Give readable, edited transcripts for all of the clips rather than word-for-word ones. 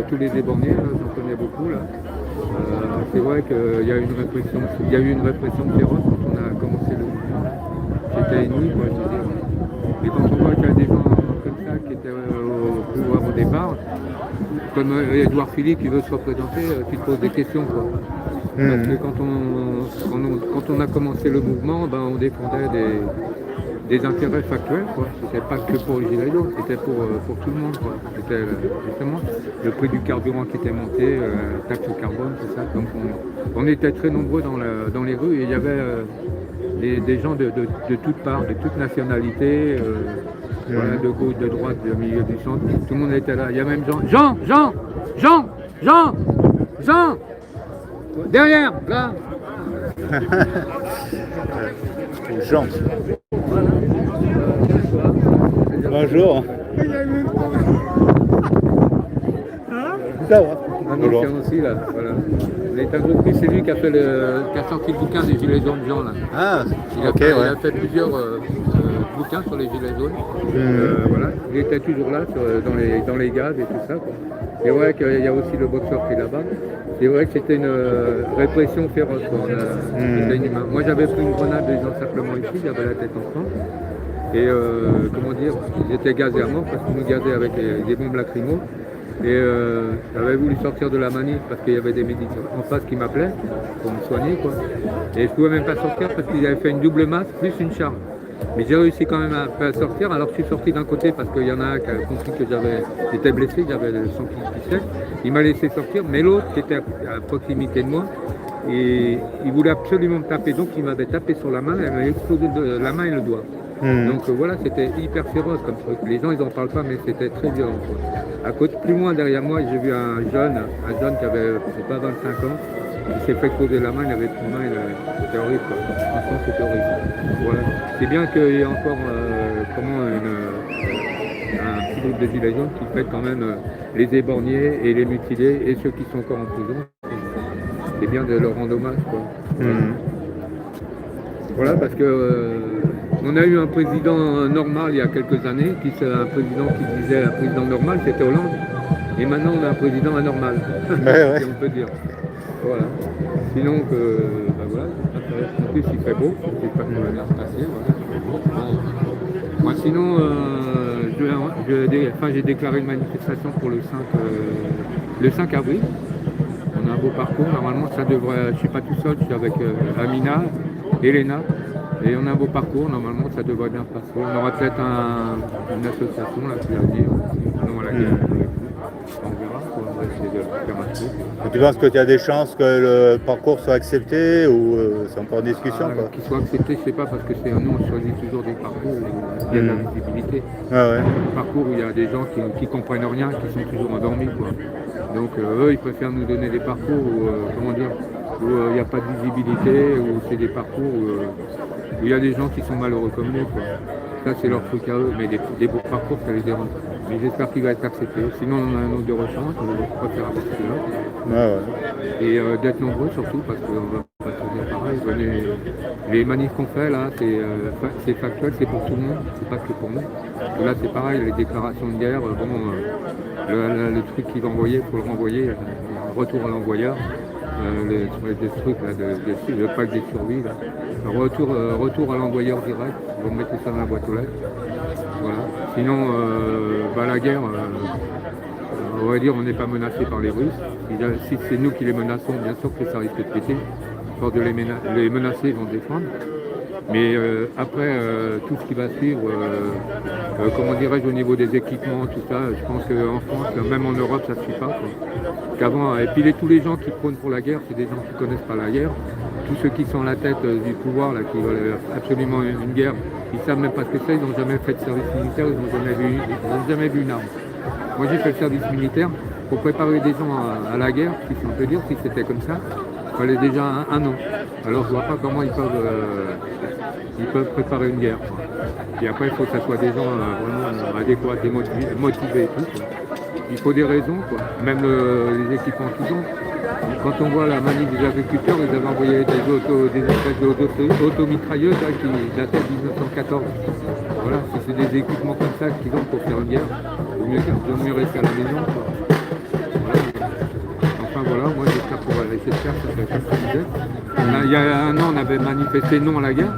tous les éborgnés, j'en connais beaucoup là. C'est vrai qu'il y a eu une répression féroce quand on a commencé le mouvement. C'était ennemi, quoi, je veux dire. Et quand on voit qu'il y a des gens comme ça qui étaient au pouvoir au départ, comme Édouard Philippe qui veut se représenter, qui te pose des questions, quoi. Parce que quand on a commencé le mouvement, ben, on défendait des intérêts factuels, quoi. C'était pas que pour les gilets jaunes, c'était pour tout le monde, quoi. C'était justement le prix du carburant qui était monté, taxe au carbone, tout ça. Donc on était très nombreux dans les rues et il y avait des gens de toutes parts, de toutes nationalités, voilà, de gauche, de droite, du milieu du centre. Tout le monde était là. Il y a même Jean, derrière, là. Jean. Bonjour. Ça va. Un ancien aussi, là, voilà. Il est un gros prix, c'est lui qui a sorti le bouquin des Gilets jaunes Jean, là. Ah, Il a fait plusieurs bouquins sur les Gilets jaunes. Voilà. Il était toujours là dans les gaz et tout ça, quoi. C'est vrai qu'il y a aussi le boxeur qui est là-bas. C'est vrai que c'était une répression féroce, quoi. C'était inhumain. Moi, j'avais pris une grenade des gens simplement ici, j'avais la tête en sang. Et comment dire, j'étais gazé à mort parce qu'on nous gazait avec des bombes lacrymaux. Et j'avais voulu sortir de la manif parce qu'il y avait des médecins en face qui m'appelaient pour me soigner, quoi. Et je ne pouvais même pas sortir parce qu'ils avaient fait une double masse plus une charge. Mais j'ai réussi quand même à sortir, alors je suis sorti d'un côté parce qu'il y en a un qui a compris que j'étais blessé, j'avais le sang qui pissait. Il m'a laissé sortir, mais l'autre qui était à proximité de moi, et il voulait absolument me taper, donc il m'avait tapé sur la main, et il m'avait explosé la main et le doigt. Donc voilà, c'était hyper féroce comme truc. Les gens ils en parlent pas, mais c'était très violent, quoi. À côté, plus loin derrière moi, j'ai vu un jeune qui avait, je sais pas, 25 ans, qui s'est fait exploser la main, il avait plus de main, c'était horrible, quoi. Franchement, c'était horrible. Voilà. C'est bien qu'il y ait encore un petit groupe de gilets jaunes qui fait quand même les éborgnés et les mutilés et ceux qui sont encore en prison. C'est bien de leur rendre hommage, quoi. Voilà, parce que on a eu un président normal il y a quelques années, un président qui disait un président normal, c'était Hollande. Et maintenant on a un président anormal, si on peut dire. Voilà. Sinon voilà, en plus il fait beau, j'espère qu'on va bien se passer. Voilà. Moi sinon j'ai déclaré une manifestation pour le 5 avril. On a un beau parcours, normalement ça devrait. Je suis pas tout seul, je suis avec Amina, Elena. Et on a un beau parcours, normalement ça devrait bien se passer. On aura peut-être une association là qui va venir, non à la guerre. On verra, on va essayer de faire un truc. Et tu penses qu'il y a des chances que le parcours soit accepté ou c'est encore en discussion, quoi? Qu'il soit accepté, je ne sais pas, parce que nous on choisit toujours des parcours où il y a de la visibilité. Des parcours où il y a des gens qui comprennent rien, qui sont toujours endormis, quoi. Donc eux ils préfèrent nous donner des parcours où, où il n'y a pas de visibilité, où c'est des parcours où il y a des gens qui sont malheureux comme nous, quoi. Ça c'est leur truc à eux, mais des beaux parcours ça les dérange. Mais j'espère qu'il va être accepté. Sinon on a un autre de rechange, on préfère avoir celui-là. Et d'être nombreux surtout, parce qu'on va pas tout dire pareil. Les manifs qu'on fait là, c'est factuel, c'est pour tout le monde, c'est pas que pour nous. Parce que là c'est pareil, les déclarations de guerre, le truc qu'il va envoyer, il faut le renvoyer, retour à l'envoyeur. Des trucs là, le pack des survies là. Retour à l'envoyeur direct, vous mettez ça dans la boîte aux lettres. Voilà. Sinon la guerre, on va dire on n'est pas menacé par les Russes. Si c'est nous qui les menaçons, bien sûr que ça risque de péter. Pour de les menacer, ils vont se défendre. Mais après tout ce qui va suivre, comment dirais-je, au niveau des équipements, tout ça, je pense qu'en France, même en Europe, ça ne suffit pas, quoi. Qu'avant, et puis tous les gens qui prônent pour la guerre, c'est des gens qui ne connaissent pas la guerre. Tous ceux qui sont à la tête du pouvoir, là, qui veulent absolument une guerre, ils ne savent même pas ce que c'est, ils n'ont jamais fait de service militaire, ils n'ont jamais vu une arme. Moi j'ai fait le service militaire pour préparer des gens à la guerre, si on peut dire, si c'était comme ça. Il fallait déjà un an. Alors je ne vois pas comment ils peuvent préparer une guerre, quoi. Et après il faut que ça soit des gens vraiment adéquats et motivés et tout, quoi. Il faut des raisons, quoi. Même les équipements qu'ils ont. Quand on voit la manif des agriculteurs, ils avaient envoyé des espèces d'automitrailleuses qui dataient de 1914. Voilà, si c'est des équipements comme ça qu'ils ont pour faire une guerre, il vaut mieux rester à la maison, quoi. Voilà. voilà, moi j'espère qu'on va j'espère que ça va être comme je disais. Il y a un an, on avait manifesté non à la guerre.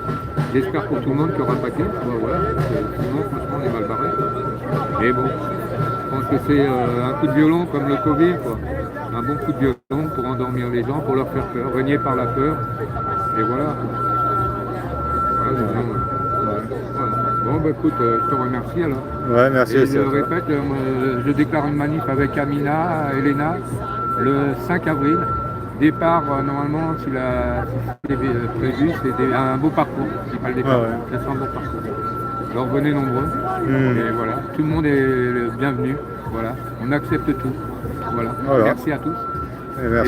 J'espère pour tout le monde qu'il n'y aura pas de guerre. Voilà, sinon, franchement, on est mal barré. Mais bon, je pense que c'est un coup de violon comme le Covid, quoi. Un bon coup de violon pour endormir les gens, pour leur faire peur, régner par la peur. Et voilà. Voilà, voilà. Bon, bah écoute, je te remercie alors. Ouais, merci. Et je répète, je déclare une manif avec Amina, Elena, le 5 avril. Départ, normalement, si c'est prévu, c'est un beau parcours. C'est pas le départ, ça sera un beau parcours. Alors venez nombreux. Et voilà, tout le monde est le bienvenu. Voilà, on accepte tout. Voilà. Merci à tous. Merci.